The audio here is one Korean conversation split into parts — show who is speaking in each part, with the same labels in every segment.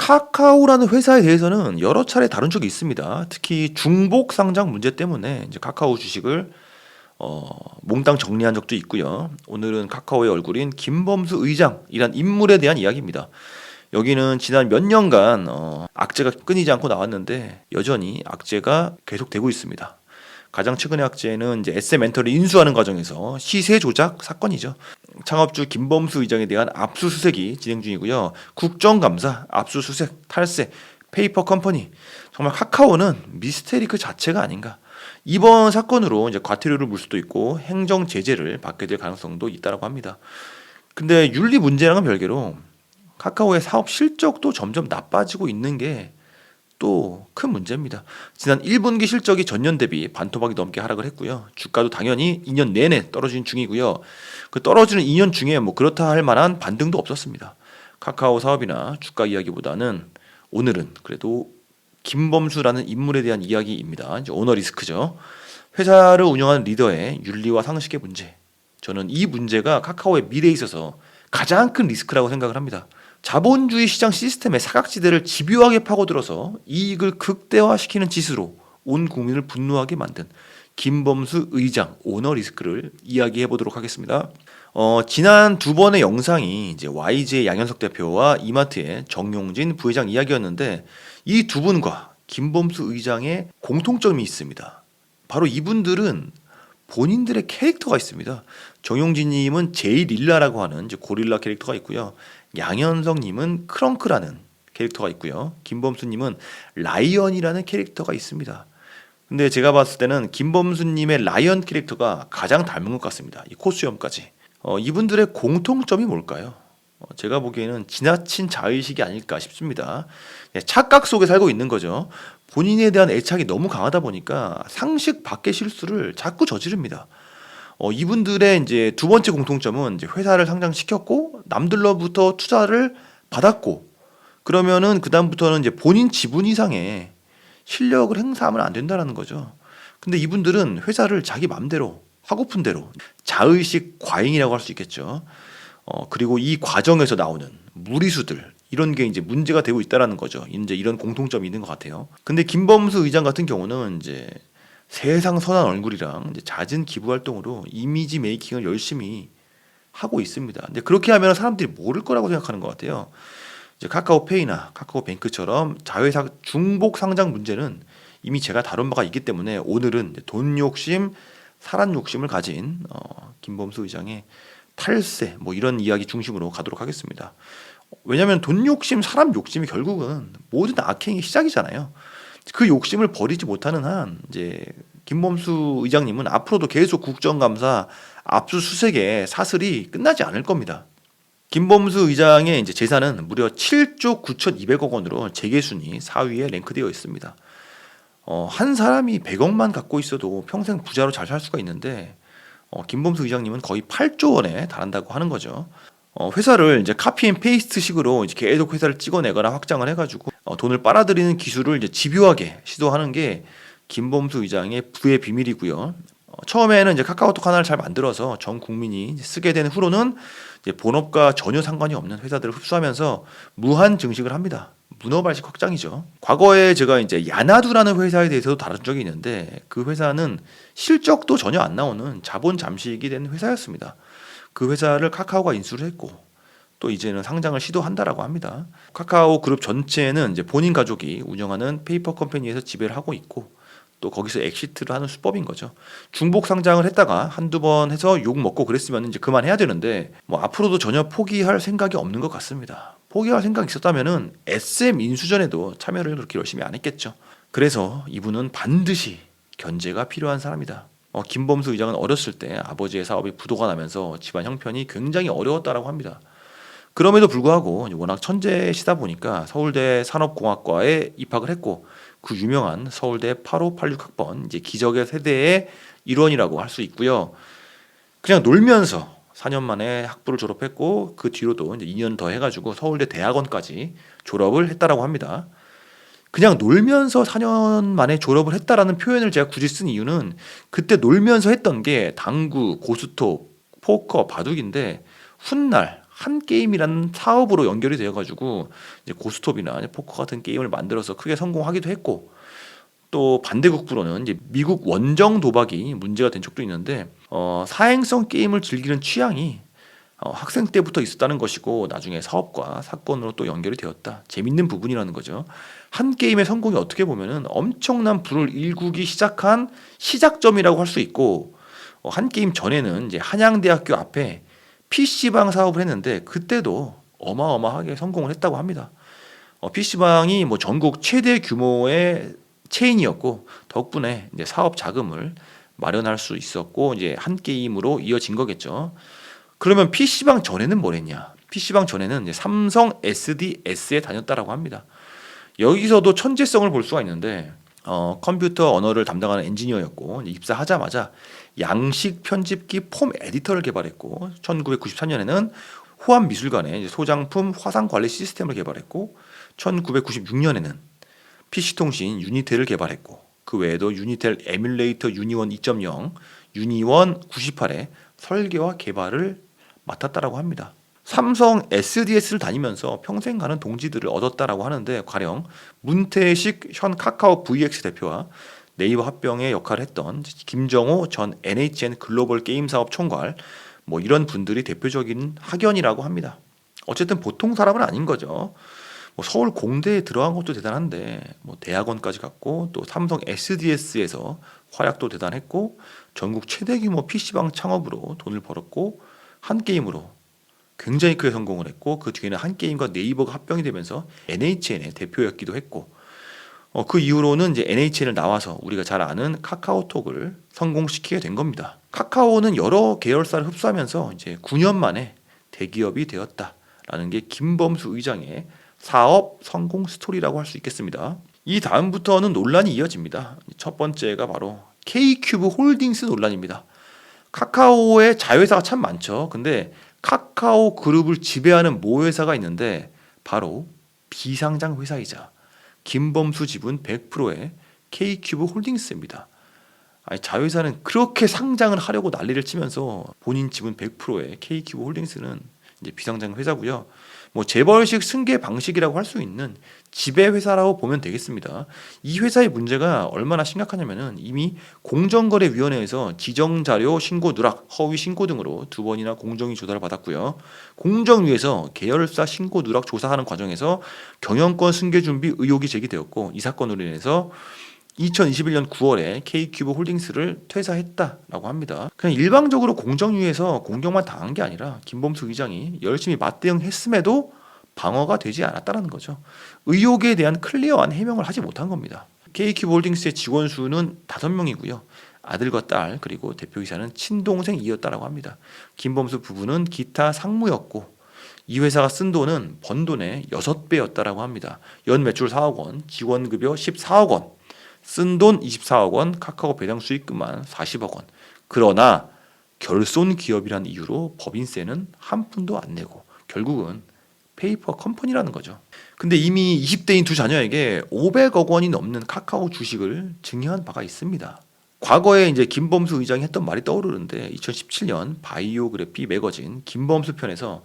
Speaker 1: 카카오라는 회사에 대해서는 여러 차례 다룬 적이 있습니다. 특히 중복 상장 문제 때문에 이제 카카오 주식을 몽땅 정리한 적도 있고요. 오늘은 카카오의 얼굴인 김범수 의장이란 인물에 대한 이야기입니다. 여기는 지난 몇 년간 악재가 끊이지 않고 나왔는데 여전히 악재가 계속되고 있습니다. 가장 최근의 악재는 이제 SM엔터를 인수하는 과정에서 시세 조작 사건이죠. 창업주 김범수 의장에 대한 압수수색이 진행 중이고요. 국정감사, 압수수색, 탈세, 페이퍼 컴퍼니. 정말 카카오는 미스테리 그 자체가 아닌가. 이번 사건으로 이제 과태료를 물 수도 있고 행정 제재를 받게 될 가능성도 있다라고 합니다. 근데 윤리 문제랑은 별개로 카카오의 사업 실적도 점점 나빠지고 있는 게 또 큰 문제입니다. 지난 1분기 실적이 전년 대비 반토막이 넘게 하락을 했고요. 주가도 당연히 2년 내내 떨어진 중이고요. 그 떨어지는 2년 중에 뭐 그렇다 할 만한 반등도 없었습니다. 카카오 사업이나 주가 이야기보다는 오늘은 그래도 김범수라는 인물에 대한 이야기입니다. 이제 오너 리스크죠. 회사를 운영하는 리더의 윤리와 상식의 문제. 저는 이 문제가 카카오의 미래에 있어서 가장 큰 리스크라고 생각을 합니다. 자본주의 시장 시스템의 사각지대를 집요하게 파고들어서 이익을 극대화시키는 짓으로 온 국민을 분노하게 만든 김범수 의장 오너 리스크를 이야기해 보도록 하겠습니다. 지난 두 번의 영상이 이제 YG의 양현석 대표와 이마트의 정용진 부회장 이야기였는데 이 두 분과 김범수 의장의 공통점이 있습니다. 바로 이분들은 본인들의 캐릭터가 있습니다. 정용진님은 제이릴라라고 하는 이제 고릴라 캐릭터가 있고요. 양현석님은 크렁크라는 캐릭터가 있고요. 김범수님은 라이언이라는 캐릭터가 있습니다. 근데 제가 봤을 때는 김범수님의 라이언 캐릭터가 가장 닮은 것 같습니다. 이 코수염까지. 이분들의 공통점이 뭘까요? 제가 보기에는 지나친 자의식이 아닐까 싶습니다. 착각 속에 살고 있는 거죠. 본인에 대한 애착이 너무 강하다 보니까 상식 밖의 실수를 자꾸 저지릅니다. 이분들의 이제 두 번째 공통점은 이제 회사를 상장시켰고 남들로부터 투자를 받았고 그러면은 그 다음부터는 이제 본인 지분 이상의 실력을 행사하면 안 된다라는 거죠. 근데 이분들은 회사를 자기 맘대로 하고픈 대로 자의식 과잉이라고 할 수 있겠죠. 그리고 이 과정에서 나오는 무리수들 이런 게 이제 문제가 되고 있다라는 거죠. 이제 이런 공통점이 있는 것 같아요. 근데 김범수 의장 같은 경우는 이제 세상 선한 얼굴이랑 이제 잦은 기부 활동으로 이미지 메이킹을 열심히 하고 있습니다. 근데 그렇게 하면 사람들이 모를 거라고 생각하는 것 같아요. 이제 카카오페이나 카카오뱅크처럼 자회사 중복 상장 문제는 이미 제가 다룬 바가 있기 때문에 오늘은 돈 욕심, 사람 욕심을 가진 김범수 의장의 탈세 뭐 이런 이야기 중심으로 가도록 하겠습니다. 왜냐하면 돈 욕심, 사람 욕심이 결국은 모든 악행의 시작이잖아요. 그 욕심을 버리지 못하는 한 이제 김범수 의장님은 앞으로도 계속 국정감사, 압수수색의 사슬이 끝나지 않을 겁니다. 김범수 의장의 이제 재산은 무려 7조 9,200억 원으로 재계순위 4위에 랭크되어 있습니다. 한 사람이 100억만 갖고 있어도 평생 부자로 잘 살 수가 있는데 김범수 의장님은 거의 8조 원에 달한다고 하는 거죠. 회사를 이제 카피 앤 페이스트 식으로 이제 계속 회사를 찍어내거나 확장을 해가지고 돈을 빨아들이는 기술을 이제 집요하게 시도하는 게 김범수 의장의 부의 비밀이고요. 처음에는 이제 카카오톡 하나를 잘 만들어서 전 국민이 쓰게 된 후로는 이제 본업과 전혀 상관이 없는 회사들을 흡수하면서 무한 증식을 합니다. 문어발식 확장이죠. 과거에 제가 이제 야나두라는 회사에 대해서도 다룬 적이 있는데 그 회사는 실적도 전혀 안 나오는 자본 잠식이 된 회사였습니다. 그 회사를 카카오가 인수를 했고 또 이제는 상장을 시도한다라고 합니다. 카카오 그룹 전체는 이제 본인 가족이 운영하는 페이퍼 컴퍼니에서 지배를 하고 있고 또 거기서 엑시트를 하는 수법인 거죠. 중복 상장을 했다가 한두 번 해서 욕 먹고 그랬으면 이제 그만해야 되는데 뭐 앞으로도 전혀 포기할 생각이 없는 것 같습니다. 포기할 생각이 있었다면은 SM 인수전에도 참여를 그렇게 열심히 안 했겠죠. 그래서 이분은 반드시 견제가 필요한 사람이다. 김범수 의장은 어렸을 때 아버지의 사업이 부도가 나면서 집안 형편이 굉장히 어려웠다라고 합니다. 그럼에도 불구하고 워낙 천재시다 보니까 서울대 산업공학과에 입학을 했고 그 유명한 서울대 8586학번 이제 기적의 세대의 일원이라고 할 수 있고요. 그냥 놀면서 4년 만에 학부를 졸업했고 그 뒤로도 이제 2년 더 해가지고 서울대 대학원까지 졸업을 했다라고 합니다. 그냥 놀면서 4년 만에 졸업을 했다라는 표현을 제가 굳이 쓴 이유는 그때 놀면서 했던 게 당구, 고스톱, 포커, 바둑인데 훗날 한 게임이라는 사업으로 연결이 되어가지고 이제 고스톱이나 이제 포커 같은 게임을 만들어서 크게 성공하기도 했고, 또 반대국부로는 이제 미국 원정 도박이 문제가 된 적도 있는데 사행성 게임을 즐기는 취향이 학생 때부터 있었다는 것이고 나중에 사업과 사건으로 또 연결이 되었다. 재밌는 부분이라는 거죠. 한 게임의 성공이 어떻게 보면은 엄청난 부를 일구기 시작한 시작점이라고 할 수 있고, 한 게임 전에는 이제 한양대학교 앞에 PC방 사업을 했는데 그때도 어마어마하게 성공을 했다고 합니다. PC방이 뭐 전국 최대 규모의 체인이었고 덕분에 이제 사업 자금을 마련할 수 있었고 이제 한 게임으로 이어진 거겠죠. 그러면 PC방 전에는 뭘 했냐? PC방 전에는 이제 삼성 SDS에 다녔다라고 합니다. 여기서도 천재성을 볼 수가 있는데 컴퓨터 언어를 담당하는 엔지니어였고 입사하자마자 양식 편집기 폼 에디터를 개발했고 1993년에는 호암미술관에 소장품 화상 관리 시스템을 개발했고 1996년에는 PC통신 유니텔을 개발했고 그 외에도 유니텔 에뮬레이터 유니원 2.0, 유니원 98의 설계와 개발을 맡았다라고 합니다. 삼성 SDS를 다니면서 평생 가는 동지들을 얻었다라고 하는데 가령 문태식 현 카카오 VX 대표와 네이버 합병의 역할을 했던 김정호 전 NHN 글로벌 게임 사업 총괄 뭐 이런 분들이 대표적인 학연이라고 합니다. 어쨌든 보통 사람은 아닌 거죠. 뭐 서울 공대에 들어간 것도 대단한데 뭐 대학원까지 갔고 또 삼성 SDS에서 활약도 대단했고 전국 최대 규모 PC방 창업으로 돈을 벌었고 한 게임으로 굉장히 크게 성공을 했고 그 뒤에는 한 게임과 네이버가 합병이 되면서 NHN의 대표였기도 했고 그 이후로는 이제 NHN을 나와서 우리가 잘 아는 카카오톡을 성공시키게 된 겁니다. 카카오는 여러 계열사를 흡수하면서 이제 9년 만에 대기업이 되었다라는 게 김범수 의장의 사업 성공 스토리라고 할 수 있겠습니다. 이 다음부터는 논란이 이어집니다. 첫 번째가 바로 K큐브 홀딩스 논란입니다. 카카오의 자회사가 참 많죠. 근데 카카오 그룹을 지배하는 모회사가 있는데 바로 비상장 회사이자 김범수 지분 100%의 K큐브 홀딩스입니다. 아니, 자회사는 그렇게 상장을 하려고 난리를 치면서 본인 지분 100%의 K큐브 홀딩스는 이제 비상장 회사고요. 뭐 재벌식 승계 방식이라고 할 수 있는 지배 회사라고 보면 되겠습니다. 이 회사의 문제가 얼마나 심각하냐면은 이미 공정거래위원회에서 지정자료 신고 누락, 허위 신고 등으로 2번이나 공정위 조사를 받았고요. 공정위에서 계열사 신고 누락 조사하는 과정에서 경영권 승계 준비 의혹이 제기되었고 이 사건으로 인해서 2021년 9월에 K큐브 홀딩스를 퇴사했다라고 합니다. 그냥 일방적으로 공정위에서 공격만 당한 게 아니라 김범수 의장이 열심히 맞대응했음에도 방어가 되지 않았다는 거죠. 의혹에 대한 클리어한 해명을 하지 못한 겁니다. K큐브 홀딩스의 직원 수는 5명이고요. 아들과 딸 그리고 대표이사는 친동생이었다라고 합니다. 김범수 부부는 기타 상무였고 이 회사가 쓴 돈은 번 돈의 6배였다라고 합니다. 연 매출 4억 원, 직원급여 14억 원, 쓴 돈 24억 원, 카카오 배당 수익금만 40억 원. 그러나 결손 기업이란 이유로 법인세는 한 푼도 안 내고 결국은 페이퍼 컴퍼니라는 거죠. 근데 이미 20대인 두 자녀에게 500억 원이 넘는 카카오 주식을 증여한 바가 있습니다. 과거에 이제 김범수 의장이 했던 말이 떠오르는데 2017년 바이오그래피 매거진 김범수 편에서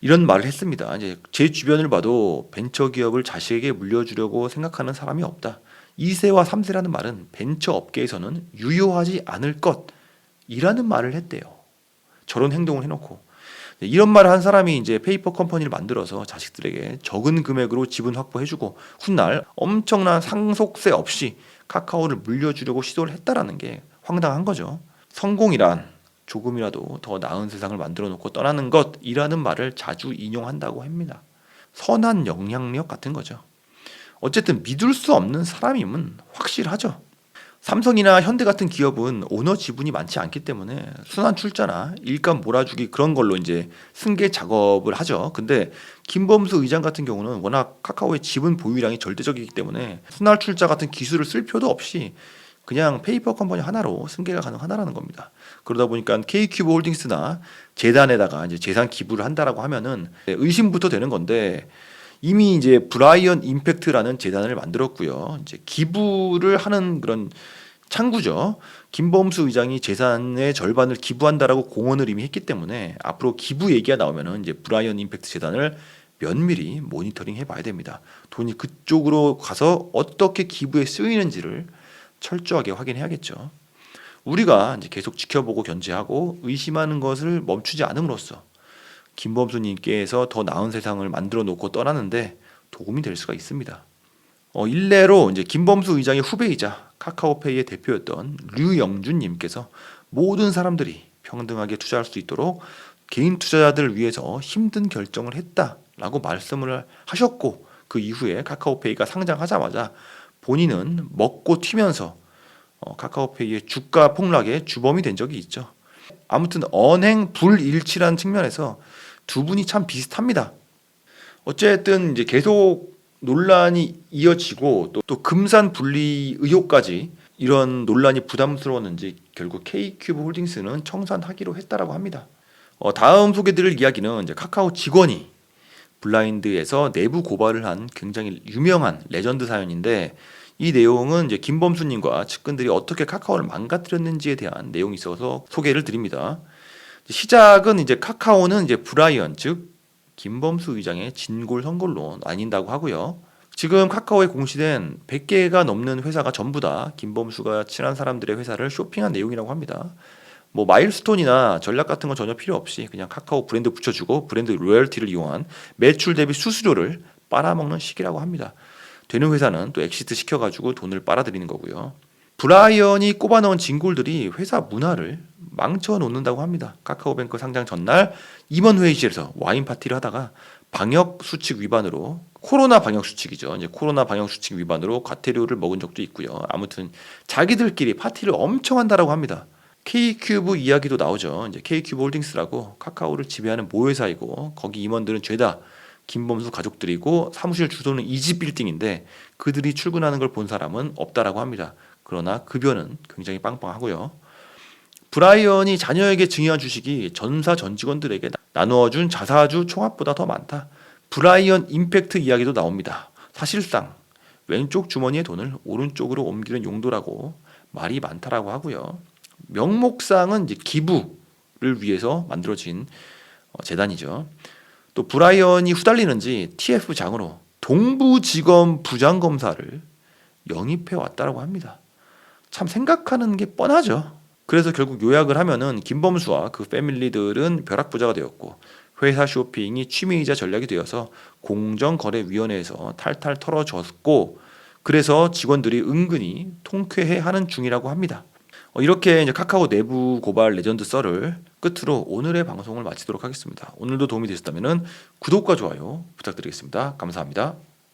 Speaker 1: 이런 말을 했습니다. 이제 제 주변을 봐도 벤처 기업을 자식에게 물려주려고 생각하는 사람이 없다. 2세와 3세라는 말은 벤처 업계에서는 유효하지 않을 것이라는 말을 했대요. 저런 행동을 해놓고 이런 말을 한 사람이 이제 페이퍼 컴퍼니를 만들어서 자식들에게 적은 금액으로 지분 확보해주고 훗날 엄청난 상속세 없이 카카오를 물려주려고 시도를 했다라는 게 황당한 거죠. 성공이란 조금이라도 더 나은 세상을 만들어 놓고 떠나는 것이라는 말을 자주 인용한다고 합니다. 선한 영향력 같은 거죠. 어쨌든 믿을 수 없는 사람임은 확실하죠. 삼성이나 현대 같은 기업은 오너 지분이 많지 않기 때문에 순환 출자나 일감 몰아주기 그런 걸로 이제 승계 작업을 하죠. 근데 김범수 의장 같은 경우는 워낙 카카오의 지분 보유량이 절대적이기 때문에 순환 출자 같은 기술을 쓸 필요도 없이 그냥 페이퍼 컴퍼니 하나로 승계가 가능하다라는 겁니다. 그러다 보니까 K큐브 홀딩스나 재단에다가 이제 재산 기부를 한다라고 하면은 의심부터 되는 건데 이미 이제 브라이언 임팩트라는 재단을 만들었고요. 이제 기부를 하는 그런 창구죠. 김범수 의장이 재산의 절반을 기부한다라고 공언을 이미 했기 때문에 앞으로 기부 얘기가 나오면은 이제 브라이언 임팩트 재단을 면밀히 모니터링 해봐야 됩니다. 돈이 그쪽으로 가서 어떻게 기부에 쓰이는지를 철저하게 확인해야겠죠. 우리가 이제 계속 지켜보고 견제하고 의심하는 것을 멈추지 않음으로써 김범수님께서 더 나은 세상을 만들어 놓고 떠나는데 도움이 될 수가 있습니다. 일례로 이제 김범수 의장의 후배이자 카카오페이의 대표였던 류영준님께서 모든 사람들이 평등하게 투자할 수 있도록 개인 투자자들을 위해서 힘든 결정을 했다라고 말씀을 하셨고, 그 이후에 카카오페이가 상장하자마자 본인은 먹고 튀면서 카카오페이의 주가 폭락의 주범이 된 적이 있죠. 아무튼 언행 불일치라는 측면에서 두 분이 참 비슷합니다. 어쨌든 이제 계속 논란이 이어지고 또 금산 분리 의혹까지 이런 논란이 부담스러웠는지 결국 K큐브 홀딩스는 청산하기로 했다라고 합니다. 다음 소개드릴 이야기는 이제 카카오 직원이 블라인드에서 내부 고발을 한 굉장히 유명한 레전드 사연인데, 이 내용은 이제 김범수님과 측근들이 어떻게 카카오를 망가뜨렸는지에 대한 내용이 있어서 소개를 드립니다. 시작은 이제 카카오는 이제 브라이언 즉 김범수 의장의 진골선골로 나뉜다고 하고요. 지금 카카오에 공시된 100개가 넘는 회사가 전부 다 김범수가 친한 사람들의 회사를 쇼핑한 내용이라고 합니다. 뭐 마일스톤이나 전략 같은 건 전혀 필요 없이 그냥 카카오 브랜드 붙여주고 브랜드 로열티를 이용한 매출 대비 수수료를 빨아먹는 식이라고 합니다. 되는 회사는 또 엑시트 시켜가지고 돈을 빨아들이는 거고요. 브라이언이 꼽아넣은 진골들이 회사 문화를 망쳐놓는다고 합니다. 카카오뱅크 상장 전날 임원 회의실에서 와인 파티를 하다가 방역 수칙 위반으로, 코로나 방역 수칙이죠. 이제 코로나 방역 수칙 위반으로 과태료를 먹은 적도 있고요. 아무튼 자기들끼리 파티를 엄청 한다라고 합니다. K큐브 이야기도 나오죠. 이제 K큐브 홀딩스라고 카카오를 지배하는 모회사이고 거기 임원들은 죄다 김범수 가족들이고 사무실 주소는 이지 빌딩인데 그들이 출근하는 걸 본 사람은 없다라고 합니다. 그러나 급여는 굉장히 빵빵하고요. 브라이언이 자녀에게 증여한 주식이 전사 전 직원들에게 나누어준 자사주 총합보다 더 많다. 브라이언 임팩트 이야기도 나옵니다. 사실상 왼쪽 주머니의 돈을 오른쪽으로 옮기는 용도라고 말이 많다라고 하고요. 명목상은 이제 기부를 위해서 만들어진 재단이죠. 또 브라이언이 후달리는지 TF장으로 동부지검 부장검사를 영입해 왔다라고 합니다. 참 생각하는 게 뻔하죠. 그래서 결국 요약을 하면은 김범수와 그 패밀리들은 벼락부자가 되었고 회사 쇼핑이 취미이자 전략이 되어서 공정거래위원회에서 탈탈 털어졌고, 그래서 직원들이 은근히 통쾌해하는 중이라고 합니다. 이렇게 이제 카카오 내부 고발 레전드 썰을 끝으로 오늘의 방송을 마치도록 하겠습니다. 오늘도 도움이 되셨다면 구독과 좋아요 부탁드리겠습니다. 감사합니다.